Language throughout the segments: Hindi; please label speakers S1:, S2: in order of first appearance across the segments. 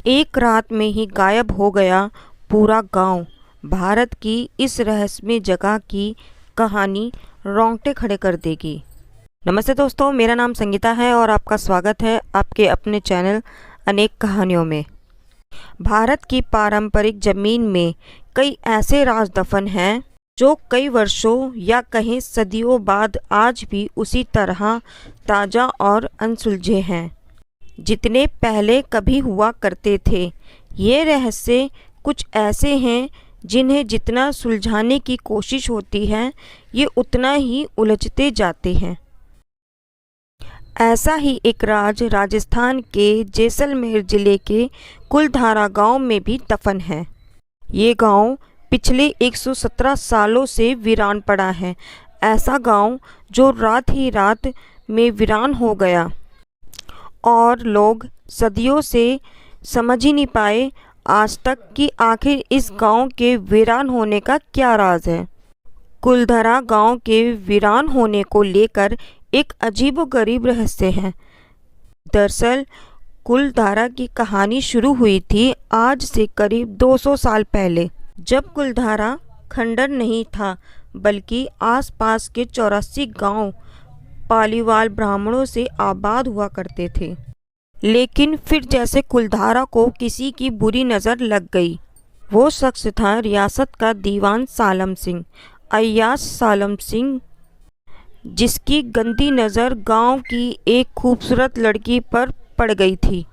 S1: एक रात में ही गायब हो गया पूरा गांव। भारत की इस रहस्यमय जगह की कहानी रोंगटे खड़े कर देगी। नमस्ते दोस्तों, मेरा नाम संगीता है और आपका स्वागत है आपके अपने चैनल अनेक कहानियों में। भारत की पारंपरिक जमीन में कई ऐसे राज दफन हैं जो कई वर्षों या कहीं सदियों बाद आज भी उसी तरह ताज़ा और अनसुलझे हैं जितने पहले कभी हुआ करते थे। ये रहस्य कुछ ऐसे हैं जिन्हें जितना सुलझाने की कोशिश होती है ये उतना ही उलझते जाते हैं। ऐसा ही एक राज राजस्थान के जैसलमेर जिले के कुलधारा गांव में भी दफन है। ये गांव पिछले 117 सालों से वीरान पड़ा है। ऐसा गांव जो रात ही रात में वीरान हो गया और लोग सदियों से समझ ही नहीं पाए आज तक कि आखिर इस गांव के वीरान होने का क्या राज है। कुलधरा गांव के वीरान होने को लेकर एक अजीबोगरीब रहस्य है। दरअसल कुलधारा की कहानी शुरू हुई थी आज से करीब 200 साल पहले, जब कुलधारा खंडर नहीं था बल्कि आसपास के 84 गांव पालीवाल ब्राह्मणों से आबाद हुआ करते थे। लेकिन फिर जैसे कुलधारा को किसी की बुरी नज़र लग गई। वो शख्स था रियासत का दीवान सालम सिंह, अय्याज सालम सिंह, जिसकी गंदी नज़र गांव की एक खूबसूरत लड़की पर पड़ गई थी।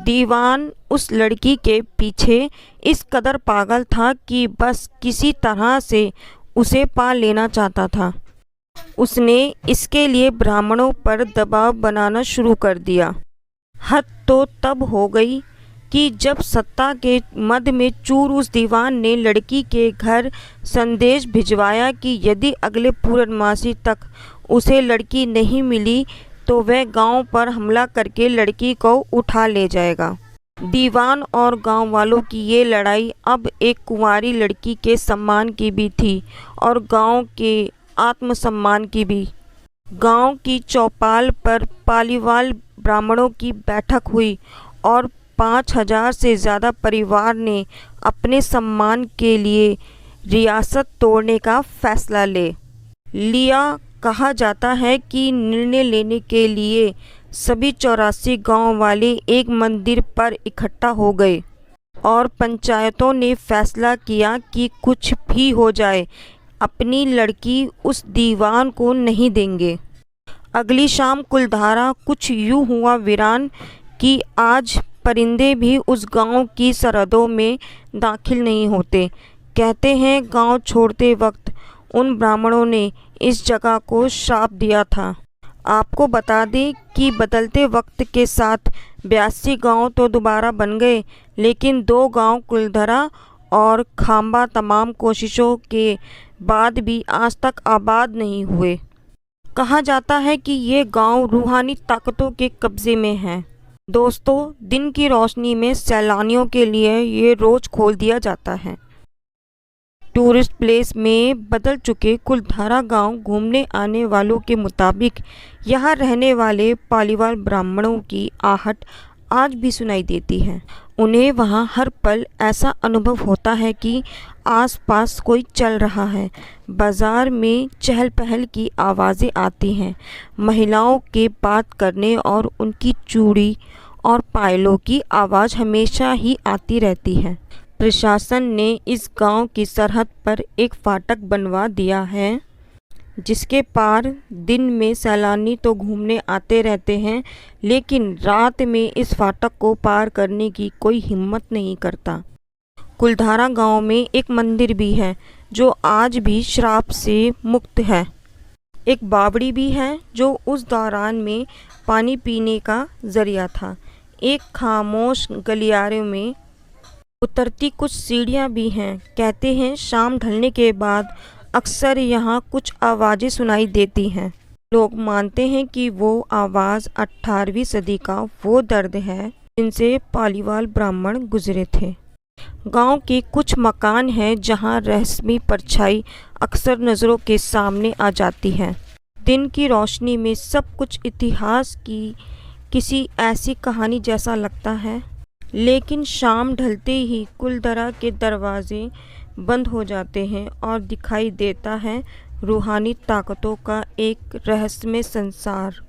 S1: दीवान उस लड़की के पीछे इस कदर पागल था कि बस किसी तरह से उसे पा लेना चाहता था। उसने इसके लिए ब्राह्मणों पर दबाव बनाना शुरू कर दिया। हद तो तब हो गई कि जब सत्ता के मद में चूर उस दीवान ने लड़की के घर संदेश भिजवाया कि यदि अगले पूर्णमासी तक उसे लड़की नहीं मिली तो वह गांव पर हमला करके लड़की को उठा ले जाएगा। दीवान और गांव वालों की ये लड़ाई अब एक कुंवारी लड़की के सम्मान की भी थी और गांव के आत्मसम्मान की भी। गांव की चौपाल पर पालीवाल ब्राह्मणों की बैठक हुई और 5000 से ज़्यादा परिवार ने अपने सम्मान के लिए रियासत तोड़ने का फैसला ले लिया। कहा जाता है कि निर्णय लेने के लिए सभी 84 गांव वाले एक मंदिर पर इकट्ठा हो गए और पंचायतों ने फैसला किया कि कुछ भी हो जाए अपनी लड़की उस दीवान को नहीं देंगे। अगली शाम कुलधारा कुछ यूं हुआ वीरान कि आज परिंदे भी उस गांव की सरहदों में दाखिल नहीं होते। कहते हैं गांव छोड़ते वक्त उन ब्राह्मणों ने इस जगह को श्राप दिया था। आपको बता दें कि बदलते वक्त के साथ 82 गांव तो दोबारा बन गए, लेकिन 2 गांव कुलधरा और खांबा तमाम कोशिशों के बाद भी आज तक आबाद नहीं हुए। कहा जाता है कि ये गांव रूहानी ताकतों के कब्जे में है। दोस्तों, दिन की रोशनी में सैलानियों के लिए ये रोज खोल दिया जाता है। टूरिस्ट प्लेस में बदल चुके कुलधारा गांव घूमने आने वालों के मुताबिक यहाँ रहने वाले पालीवाल ब्राह्मणों की आहट आज भी सुनाई देती है। उन्हें वहाँ हर पल ऐसा अनुभव होता है कि आसपास कोई चल रहा है। बाज़ार में चहल पहल की आवाज़ें आती हैं। महिलाओं के बात करने और उनकी चूड़ी और पायलों की आवाज़ हमेशा ही आती रहती है। प्रशासन ने इस गांव की सरहद पर एक फाटक बनवा दिया है जिसके पार दिन में सैलानी तो घूमने आते रहते हैं, लेकिन रात में इस फाटक को पार करने की कोई हिम्मत नहीं करता। कुलधारा गांव में एक मंदिर भी है जो आज भी श्राप से मुक्त है। एक बावड़ी भी है जो उस दौरान में पानी पीने का जरिया था। एक खामोश गलियारे में उतरती कुछ सीढ़ियाँ भी हैं। कहते हैं शाम ढलने के बाद अक्सर यहाँ कुछ आवाज़ें सुनाई देती हैं। लोग मानते हैं कि वो आवाज़ 18वीं सदी का वो दर्द है जिनसे पालीवाल ब्राह्मण गुजरे थे। गांव के कुछ मकान हैं जहाँ रहस्यमय परछाई अक्सर नज़रों के सामने आ जाती है। दिन की रोशनी में सब कुछ इतिहास की किसी ऐसी कहानी जैसा लगता है लेकिन शाम ढलते ही कुलधरा के दरवाजे बंद हो जाते हैं और दिखाई देता है रूहानी ताकतों का एक रहस्यमय संसार।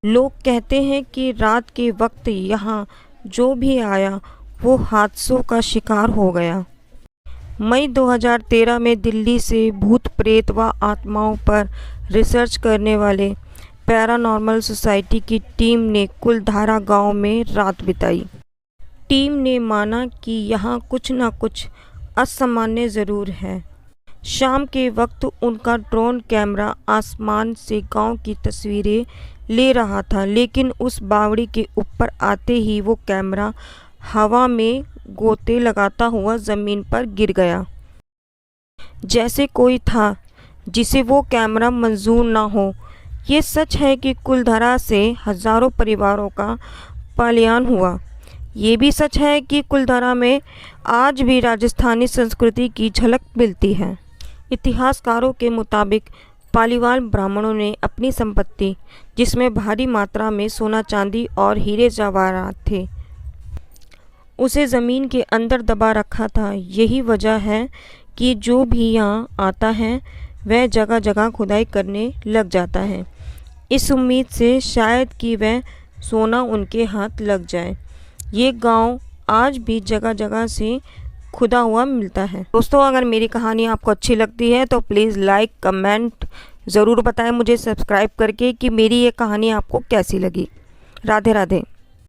S1: लोग कहते हैं कि रात के वक्त यहाँ जो भी आया वो हादसों का शिकार हो गया। मई 2013 में दिल्ली से भूत प्रेत व आत्माओं पर रिसर्च करने वाले पैरानॉर्मल सोसाइटी की टीम ने कुलधारा गांव में रात बिताई। टीम ने माना कि यहाँ कुछ न कुछ असामान्य ज़रूर है। शाम के वक्त उनका ड्रोन कैमरा आसमान से गांव की तस्वीरें ले रहा था, लेकिन उस बावड़ी के ऊपर आते ही वो कैमरा हवा में गोते लगाता हुआ ज़मीन पर गिर गया। जैसे कोई था जिसे वो कैमरा मंजूर ना हो। ये सच है कि कुलधरा से हज़ारों परिवारों का पलायन हुआ। ये भी सच है कि कुलधरा में आज भी राजस्थानी संस्कृति की झलक मिलती है। इतिहासकारों के मुताबिक पालीवाल ब्राह्मणों ने अपनी संपत्ति, जिसमें भारी मात्रा में सोना चांदी और हीरे जवाहरात थे, उसे ज़मीन के अंदर दबा रखा था। यही वजह है कि जो भी यहाँ आता है वह जगह जगह खुदाई करने लग जाता है, इस उम्मीद से शायद कि वह सोना उनके हाथ लग जाए। ये गांव आज भी जगह जगह से खुदा हुआ मिलता है। दोस्तों, अगर मेरी कहानी आपको अच्छी लगती है तो प्लीज़ लाइक कमेंट ज़रूर बताएं मुझे सब्सक्राइब करके कि मेरी ये कहानी आपको कैसी लगी। राधे राधे।